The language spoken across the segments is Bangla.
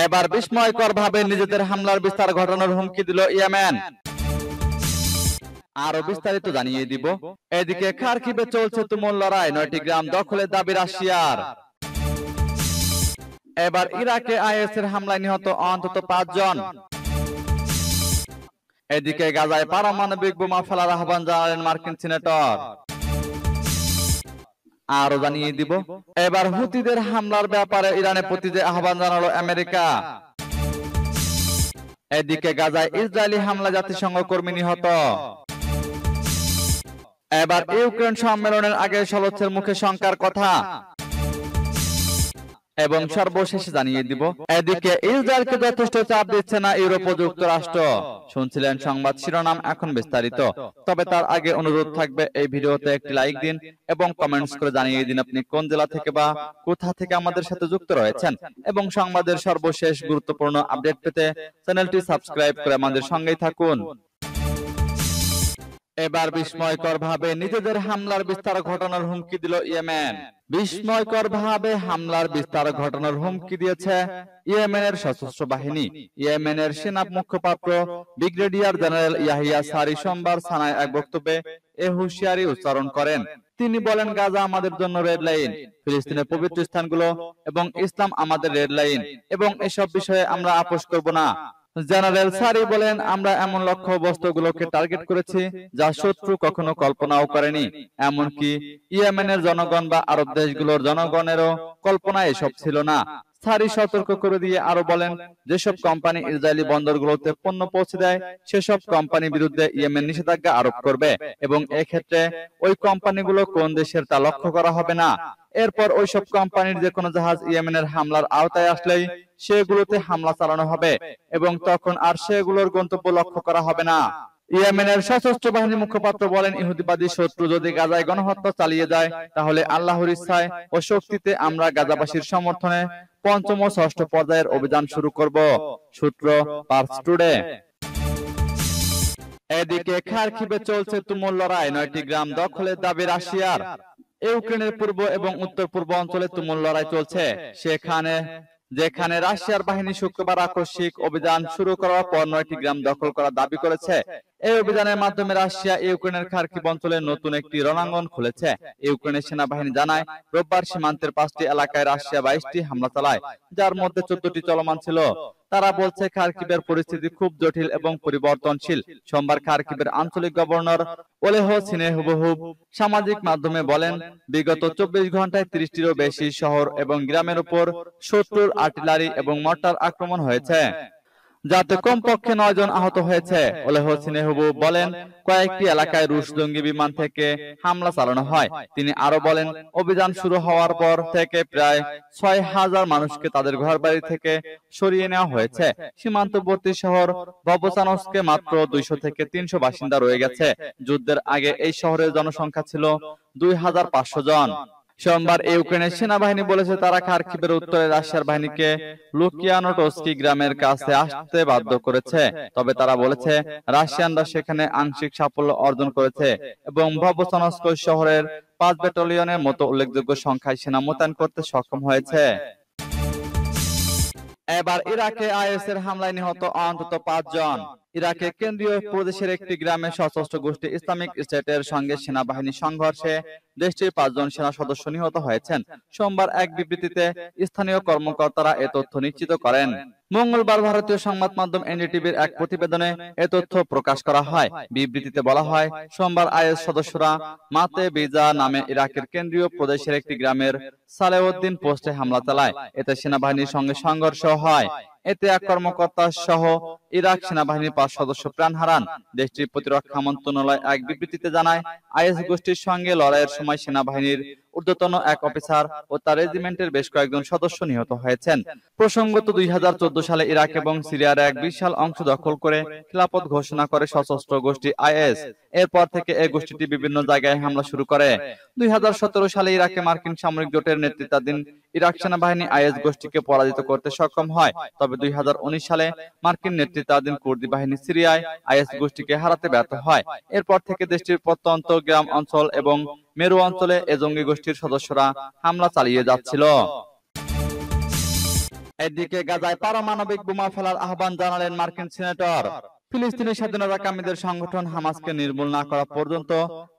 এবার বিস্ময়কর ভাবে নিজেদের হামলার বিস্তার ঘটানোর হুমকি দিল ইয়েমেন। আরো বিস্তারিত জানিয়ে দিব। এদিকে খারকিভে চলছে তুমুল লড়াই, 9টি গ্রাম দখলের দাবি রাশিয়ার। এবার ইরাকে আইএসের হামলায় নিহত অন্তত 5 জন। এদিকে গাজায় পারমাণবিক বোমা ফেলার আহ্বান জানালেন মার্কিন সিনেটর। আরো জানিয়ে দিব। এবার হুতিদের হামলার ব্যাপারে ইরানের প্রতি যে আহ্বান জানালো আমেরিকা। এদিকে গাজায় ইসরায়েলি হামলা জাতিসংঘ কর্মী নিহত। এবার ইউক্রেন সম্মেলনের আগে সলোচ্ছের মুখে শঙ্কার কথা। এবং সর্বশেষে জানিয়ে দিব। এদিকে ইসরায়েলকে যথেষ্ট চাপ দিচ্ছে না ইউরোপ ও যুক্তরাষ্ট্র। শুনছিলেন সংবাদ শিরোনাম, এখন বিস্তারিত। তবে তার আগে অনুরোধ থাকবে এই ভিডিওতে একটি লাইক দিন এবং কমেন্টস করে জানিয়ে দিন আপনি কোন জেলা থেকে বা কোথা থেকে আমাদের সাথে যুক্ত রয়েছেন। এবং সংবাদের সর্বশেষ গুরুত্বপূর্ণ আপডেট পেতে চ্যানেলটি সাবস্ক্রাইব করে আমাদের সঙ্গেই থাকুন। এবার বিস্ময়কর ভাবে নিজেদের হামলার বিস্তার ঘটানোর হুমকি দিল ইয়েমেন। বিস্ময়কর ভাবে হামলার বিস্তার ঘটানোর হুমকি দিয়েছে ইয়েমেনের সশস্ত্র বাহিনী। ইয়েমেনের সেনা মুখপাত্র ব্রিগেডিয়ার জেনারেল ইয়াহিয়া সারি সোমবার সানায় এক বক্তব্যে এ হুঁশিয়ারি উচ্চারণ করেন। তিনি বলেন, গাজা আমাদের জন্য রেড লাইন, ফিলিস্তিনের পবিত্র স্থানগুলো এবং ইসলাম আমাদের রেড লাইন, এবং এসব বিষয়ে আমরা আপোষ করব না। জেনারেল সারি বলেন, আমরা এমন লক্ষ্য বস্তুগুলোকে টার্গেট করেছি যা শত্রু কখনো কল্পনাও করেনি। এমনকি ইয়েমেনের জনগণ বা আরব দেশগুলোর জনগণেরও কল্পনা এসব ছিল না। সারি সতর্ক করে দিয়ে আরো বলেন, যেসব কোম্পানি ইসরায়েলি বন্দরগুলোতে পণ্য পৌঁছে দেয় সেসব কোম্পানির বিরুদ্ধে ইয়েমেন নিষেধাজ্ঞা আরোপ করবে, এবং এক্ষেত্রে ওই কোম্পানিগুলো কোন দেশের তা লক্ষ্য করা হবে না। এরপর ওইসব কোম্পানির যে কোনো জাহাজ ইয়েমেনের হামলার আওতায় আসলেই সেগুলোতে হামলা চালানো হবে, এবং তখন আর সেগুলোর গন্তব্য লক্ষ্য করা হবে না। ইয়েমেনের সশস্ত্র বাহিনীর মুখপাত্র বলেন, ইহুদিবাদী শত্রু যদি গাজায় গণহত্যা চালিয়ে যায় তাহলে আল্লাহর ইচ্ছায় ও শক্তিতে আমরা গাজাবাসীর সমর্থনে 5ম ও 6ষ্ঠ পর্যায়ের অভিযান শুরু করব। সূত্র পার্স টুডে। এদিকে খারকিভে চলছে তুমুল লড়াই, 9টি গ্রাম দখলের দাবি রাশিয়ার। ইউক্রেনের পূর্ব এবং উত্তর পূর্ব অঞ্চলে তুমুল লড়াই চলছে, যেখানে রাশিয়ার বাহিনী শুক্রবার আকস্মিক অভিযান শুরু করার পর 9টি গ্রাম দখল করার দাবি করেছে। এই অভিযানের মাধ্যমে রাশিয়া ইউক্রেনের খারকিভ অঞ্চলে নতুন একটি রণাঙ্গন খুলেছে। ইউক্রেনের সেনাবাহিনী জানায়, রোববার সীমান্তের 5টি এলাকায় রাশিয়া 22টি হামলা চালায়, যার মধ্যে 14টি চলমান ছিল। তারা বলছে খারকিভের পরিস্থিতি খুব জটিল এবং পরিবর্তনশীল। সোমবার খারকিভের আঞ্চলিক গভর্নর ওলেহ সিনেহুব সামাজিক মাধ্যমে বলেন, বিগত 24 ঘন্টায় 30টিরও বেশি শহর এবং গ্রামের উপর শত্রুর আর্টিলারি এবং মর্টার আক্রমণ হয়েছে, যাতে কমপক্ষে 9 জন আহত হয়েছে। ওলেহ সিনেহুব বলেন, কয়েকটি এলাকায় রুশ জঙ্গি বিমান থেকে হামলা চালানো হয়। তিনি আরো বলেন, অভিযান শুরু হওয়ার পর থেকে প্রায় 6000 মানুষকে তাদের ঘরবাড়ি থেকে সরিয়ে নেওয়া হয়েছে। সীমান্তবর্তী শহর ভবসানস্কে মাত্র 200 থেকে 300 বাসিন্দা রয়ে গেছে। যুদ্ধের আগে এই শহরের জনসংখ্যা ছিল 2500 জন। সোমবার ইউক্রেনের সেনাবাহিনী বলেছে, তারা খারকিভের উত্তরে রাশিয়ার বাহিনীকে লুকিয়ানোটস্কি গ্রামের কাছে আসতে বাধ্য করেছে। তবে তারা বলেছে, রাশিয়ানরা সেখানে আংশিক সাফল্য অর্জন করেছে এবং ভবসানস্ক শহরের 5 ব্যাটালিয়নের মতো উল্লেখযোগ্য সংখ্যায় সেনা মোতায়েন করতে সক্ষম হয়েছে। এবার ইরাকে আইএসের হামলায় নিহত অন্তত 5 জন। ইরাকের কেন্দ্রীয় প্রদেশের একটি গ্রামে সশস্ত্র গোষ্ঠী ইসলামিক স্টেটের সঙ্গে সেনাবাহিনীর সংঘর্ষে দেশটির 5 জন সেনা সদস্য নিহত হয়েছেন। সোমবার এক বিবৃতিতে স্থানীয় কর্মকর্তারা এ তথ্য নিশ্চিত করেন। মঙ্গলবার ভারতীয় সংবাদ মাধ্যম এনডিটিভির এক প্রতিবেদনে এ তথ্য প্রকাশ করা হয়। বিবৃতিতে বলা হয়, সোমবার আইএস সদস্যরা মাতে বিজা নামে ইরাকের কেন্দ্রীয় প্রদেশের একটি গ্রামের সালেউদ্দিন পোস্টে হামলা চালায়। এতে সেনাবাহিনীর সঙ্গে সংঘর্ষ হয়। এতে এক কর্মকর্তা সহ ইরাক সেনাবাহিনীর 5 সদস্য প্রাণ হারান। দেশটির প্রতিরক্ষা মন্ত্রণালয় এক বিবৃতিতে জানায়, আইএস গোষ্ঠীর সঙ্গে লড়াইয়ের সময় সেনাবাহিনীর ঊর্ধ্বতন এক অফিসার ও তার রেজিমেন্টের বেশ কয়েকজন সদস্য নিহত হয়েছেন। প্রসঙ্গত, 2014 সালে ইরাক এবং সিরিয়ার এক বিশাল অংশ দখল করে খিলাফত ঘোষণা করে সশস্ত্র গোষ্ঠী আইএস। এরপর থেকে এই গোষ্ঠীটি বিভিন্ন জায়গায় হামলা শুরু করে। 2017 সালে ইরাকে মার্কিন সামরিক জোটের নেতৃত্বাধীন ইরাক সেনাবাহিনী আইএস গোষ্ঠীকে পরাজিত করতে সক্ষম হয়। তবে 2019 সালে মার্কিন নেতৃত্বাধীন কুর্দি বাহিনী সিরিয়ায় আইএস গোষ্ঠীকে হারাতে ব্যর্থ হয়। এরপর থেকে দেশটির প্রত্যন্ত গ্রাম অঞ্চল এবং মেরু অঞ্চলে এ জঙ্গি গোষ্ঠীর সদস্যরা হামলা চালিয়ে যাচ্ছিল। এদিকে গাজায় পারমাণবিক বোমা ফেলার আহ্বান জানালেন মার্কিন সিনেটর। ফিলিস্তিনি স্বাধীনতাকামীদের সংগঠন হামাসকে নির্মূল না করা পর্যন্ত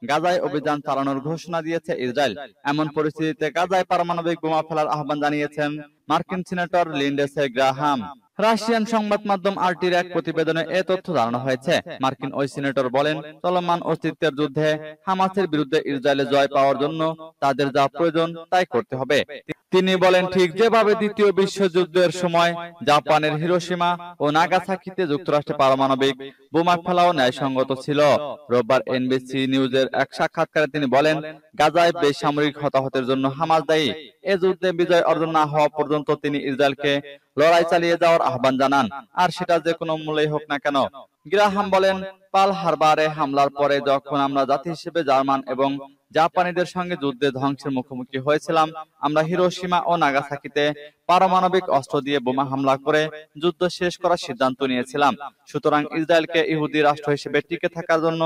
গাজায় অভিযান চালানোর ঘোষণা দিয়েছে ইসরায়েল। এমন পরিস্থিতিতে গাজায় পারমাণবিক বোমা ফেলার আহ্বান জানিয়েছেন মার্কিন সিনেটর লিন্ডসে গ্রাহাম। রাশিয়ান সংবাদ মাধ্যম আরটির এক প্রতিবেদনে এ তথ্য জানানো হয়েছে। মার্কিন ওই সিনেটর বলেন, চলমান অস্তিত্বের যুদ্ধে হামাসের বিরুদ্ধে ইসরায়েলে জয় পাওয়ার জন্য তাদের যা প্রয়োজন তাই করতে হবে। তিনি বলেন, ঠিক যেভাবে দ্বিতীয় বিশ্বযুদ্ধের সময় জাপানের হিরোশিমা ও নাগাসাকিতে যুক্তরাষ্ট্রের পারমাণবিক বোমা ফেলাও ন্যায়সঙ্গত ছিল। রোববার এনবিসি নিউজের এক সাক্ষাৎকারে তিনি বলেন, গাজায় বেসামরিক হতাহতের জন্য হামাস দায়ী। এ যুদ্ধে বিজয় অর্জন না হওয়া পর্যন্ত তিনি ইসরায়েলকে লড়াই চালিয়ে যাওয়ার আহ্বান জানান, আর সেটা যে কোনো মূল্যেই হোক না কেন। গ্রাহাম বলেন, পার্ল হারবারে হামলার পরে যখন আমরা জাতি হিসেবে জার্মান এবং জাপানিদের সঙ্গে যুদ্ধে ধ্বংসের মুখোমুখি হয়েছিলাম, আমরা হিরোশিমা ও নাগাসাকিতে পারমাণবিক অস্ত্র দিয়ে বোমা হামলা করে যুদ্ধ শেষ করার সিদ্ধান্ত নিয়েছিলাম। সুতরাং ইসরায়েলকে ইহুদি রাষ্ট্র হিসেবে টিকে থাকার জন্য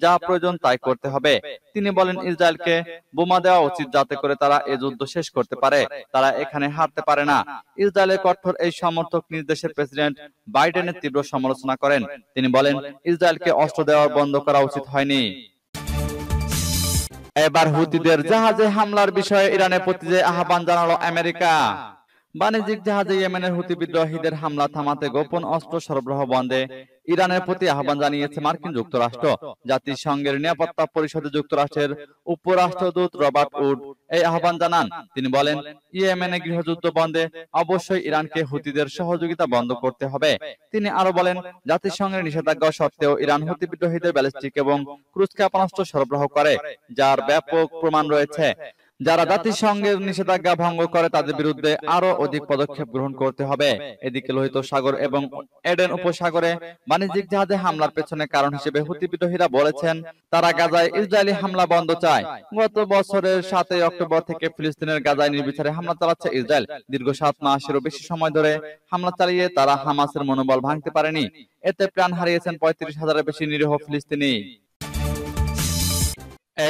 যা প্রয়োজন তাই করতে হবে। তিনি বলেন, ইসরায়েলকে বোমা দেওয়া উচিত যাতে করে তারা এ যুদ্ধ শেষ করতে পারে। তারা এখানে হারতে পারে না। ইসরায়েলের কঠোর এই সমর্থক নিজ দেশের প্রেসিডেন্ট বাইডেনের তীব্র সমালোচনা করেন। তিনি বলেন, ইসরায়েলকে অস্ত্র দেওয়া বন্ধ করা উচিত হয়নি। এবার হুতিদের জাহাজে হামলার বিষয়ে ইরানের প্রতি যে আহ্বান জানালো আমেরিকা। বাণিজ্যিক জাহাজে ইয়েমেনের হুতি বিদ্রোহীদের হামলা থামাতে গোপন অস্ত্র সরবরাহ বন্ধে ইরানের প্রতি আহ্বান জানিয়েছে মার্কিন যুক্তরাষ্ট্র। জাতিসংঘের নিরাপত্তা পরিষদে যুক্তরাষ্ট্রের উপরাষ্ট্রদূত রবার্ট উড এই আহ্বান জানান। তিনি বলেন, ইয়েমেনে গৃহযুদ্ধ বন্ধে অবশ্যই ইরানকে হুতিদের সহযোগিতা বন্ধ করতে হবে। তিনি আরো বলেন, জাতিসংঘের নিষেধাজ্ঞা সত্ত্বেও ইরান হুতি বিদ্রোহীদের ব্যালিস্টিক এবং ক্রুজ ক্ষেপণাস্ত্র সরবরাহ করে, যার ব্যাপক প্রমাণ রয়েছে। যারা জাতিসংঘের নিষেধাজ্ঞা ভঙ্গ করে তাদের বিরুদ্ধে আরো অধিক পদক্ষেপ গ্রহণ করতে হবে। এদিকে লোহিত সাগর এবং এডেন উপসাগরে বাণিজ্যিক জাহাজে হামলার পেছনে কারণ হিসেবে হুতি বিদ্রোহীরা বলেছেন, তারা গাজায় ইসরায়েলি হামলা বন্ধ চায়। গত বছরের 7 অক্টোবর থেকে ফিলিস্তিনের গাজায় নির্বিচারে হামলা চালাচ্ছে ইসরায়েল। দীর্ঘ 7 মাসেরও বেশি সময় ধরে হামলা চালিয়ে তারা হামাসের মনোবল ভাঙতে পারেনি। এতে প্রাণ হারিয়েছেন 35,000-এর বেশি নিরীহ ফিলিস্তিনি।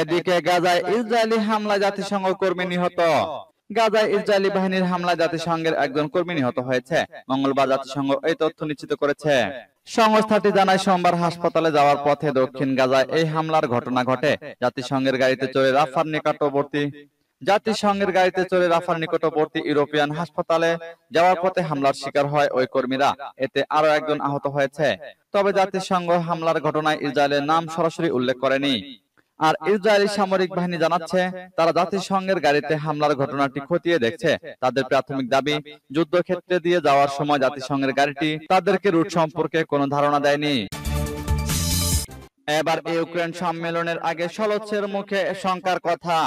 এদিকে গাজায় ইসরায়েলি হামলায় জাতিসংঘ কর্মী নিহত। গাজায় ইসরায়েলি বাহিনীর হামলায় জাতিসংঘের একজন কর্মী নিহত হয়েছে। মঙ্গলবার জাতিসংঘ এই তথ্য নিশ্চিত করেছে। সংস্থাটি জানায়, সোমবার হাসপাতালে যাওয়ার পথে দক্ষিণ গাজায় এই হামলার ঘটনা ঘটে। জাতিসংঘের গাড়িতে চড়ে রাফার নিকটবর্তী ইউরোপিয়ান হাসপাতালে যাওয়ার পথে হামলার শিকার হয় ওই কর্মীরা। এতে আরো একজন আহত হয়েছে। তবে জাতিসংঘ হামলার ঘটনায় ইসরায়েলের নাম সরাসরি উল্লেখ করেনি। আর ইসরায়েলি সামরিক বাহিনী জানাচ্ছে, তারা জাতিসংঘের গাড়িতে হামলার ঘটনাটি খতিয়ে দেখছে। তাদের প্রাথমিক দাবি, যুদ্ধক্ষেত্রে দিয়ে যাওয়ার সময় জাতিসংঘের গাড়িটি তাদেরকে রুট সম্পর্কে কোনো ধারণা দেয়নি। এবার ইউক্রেন সম্মেলনের আগে শোলৎসের মুখে শঙ্কার কথা।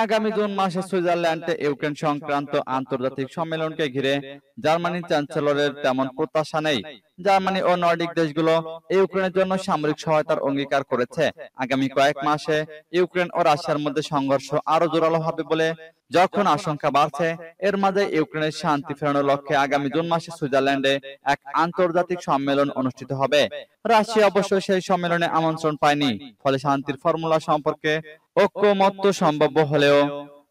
আগামী জুন মাসে সুইজারল্যান্ডে ইউক্রেন সংক্রান্ত আন্তর্জাতিক সম্মেলনকে ঘিরে জার্মানির চ্যান্সেলরের তেমন প্রত্যাশা নেই। জার্মানি ও নর্ডিক দেশগুলো ইউক্রেনের জন্য সামরিক সহায়তার অঙ্গীকার করেছে। আগামী কয়েক মাসে ইউক্রেন ও রাশিয়ার মধ্যে সংঘর্ষ আরো জোরালো হবে বলে যখন আশঙ্কা বাড়ছে, এর মাঝে ইউক্রেনের শান্তি ফেরানোর লক্ষ্যে আগামী জুন মাসে সুইজারল্যান্ডে এক আন্তর্জাতিক সম্মেলন অনুষ্ঠিত হবে। রাশিয়া অবশ্য সেই সম্মেলনে আমন্ত্রণ পায়নি। ফলে শান্তির ফর্মুলা সম্পর্কে ঐকমত্য সম্ভাব্য হলেও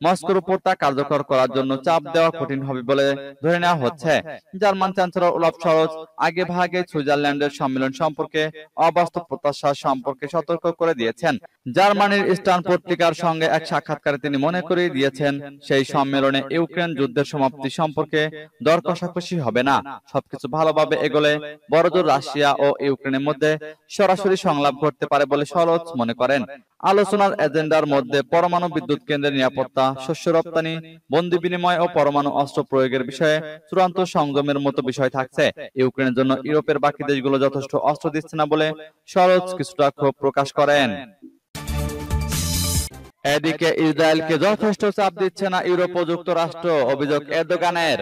মস্কোর উপর তা কার্যকর করার জন্য চাপ দেওয়া কঠিন হবে বলে ধরে নেওয়া হচ্ছে। জার্মান চ্যান্সেলর ওলাফ শলৎ আগে ভাগে সুইজারল্যান্ডের সম্মেলন সম্পর্কে অবাস্তব প্রত্যাশা সম্পর্কে সতর্ক করে দিয়েছেন। জার্মানির স্টার্ন পত্রিকার সঙ্গে এক সাক্ষাৎকারে তিনি মনে করিয়ে দিয়েছেন, সেই সম্মেলনে ইউক্রেন যুদ্ধের সমাপ্তি সম্পর্কে দর কষাকষি হবে না। সবকিছু ভালোভাবে এগোলে বড়জোর রাশিয়া ও ইউক্রেনের মধ্যে সরাসরি সংলাপ ঘটতে পারে বলে শলৎ মনে করেন। আলোচনার এজেন্ডার মধ্যে পরমাণু বিদ্যুৎ কেন্দ্রের নিরাপত্তা, শস্য রপ্তানি, বন্দি বিনিময় ও পরমাণু অস্ত্র প্রয়োগের বিষয়ে চূড়ান্ত সংযমের মতো বিষয় থাকছে। ইউক্রেনের জন্য ইউরোপের বাকি দেশগুলো যথেষ্ট অস্ত্র দিচ্ছে না বলে শলৎ কিছুটা ক্ষোভ প্রকাশ করেন। এদিকে ইসরায়েলকে যথেষ্ট চাপ দিচ্ছে না ইউরোপ ও যুক্তরাষ্ট্র, অভিযোগ এরদোগানের।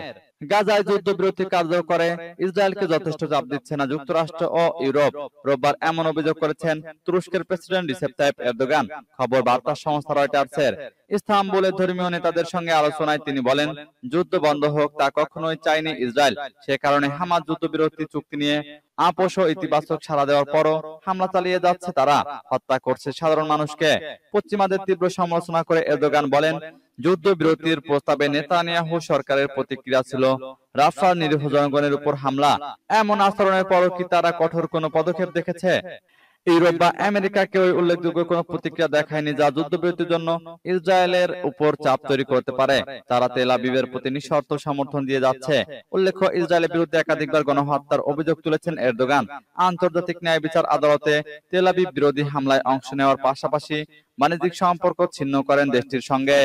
গাজায় যুদ্ধবিরতি কার্যকরে ইসরায়েলকে যথেষ্ট চাপ দিচ্ছে না যুক্তরাষ্ট্র ও ইউরোপ। রোববার এমন অভিযোগ করেছেন তুরস্কের প্রেসিডেন্ট রিসেপ তাইপ এরদোগান। খবর বার্তা সংস্থা রয়টার্সের। ইস্তাম্বুলের ধর্মীয় নেতাদের সঙ্গে আলোচনায় তিনি বলেন, যুদ্ধ বন্ধ হোক তা কখনোই চায়নি ইসরায়েল। সে কারণে হামাস যুদ্ধবিরতি চুক্তি নিয়ে আপোষ ও ইতিবাচক সাড়া দেওয়ার পরও হামলা চালিয়ে যাচ্ছে, তারা হত্যা করছে সাধারণ মানুষকে। পশ্চিমাদের তীব্র সমালোচনা করে এরদোগান বলেন, যুদ্ধবিরতির প্রস্তাবে নেতানিয়াহু সরকারের প্রতিক্রিয়া ছিল রাফার নিরীহ জনগণের উপর হামলা। এমন আচরণের পরও কি তারা কঠোর কোনো পদক্ষেপ দেখেছে? ইউরোপ বা আমেরিকা কেউই উল্লেখযোগ্য কোনো প্রতিক্রিয়া দেখায়নি যা যুদ্ধবিরতির জন্য ইসরায়েলের উপর চাপ তৈরি করতে পারে। তারা তেল আবিবের প্রতি নিঃশর্ত সমর্থন দিয়ে যাচ্ছে। উল্লেখ্য, ইসরায়েলের বিরুদ্ধে একাধিকবার গণহত্যার অভিযোগ তুলেছেন এরদোগান। আন্তর্জাতিক ন্যায় বিচার আদালতে তেল আবিব বিরোধী হামলায় অংশ নেওয়ার পাশাপাশি বাণিজ্যিক সম্পর্ক ছিন্ন করেন দেশটির সঙ্গে।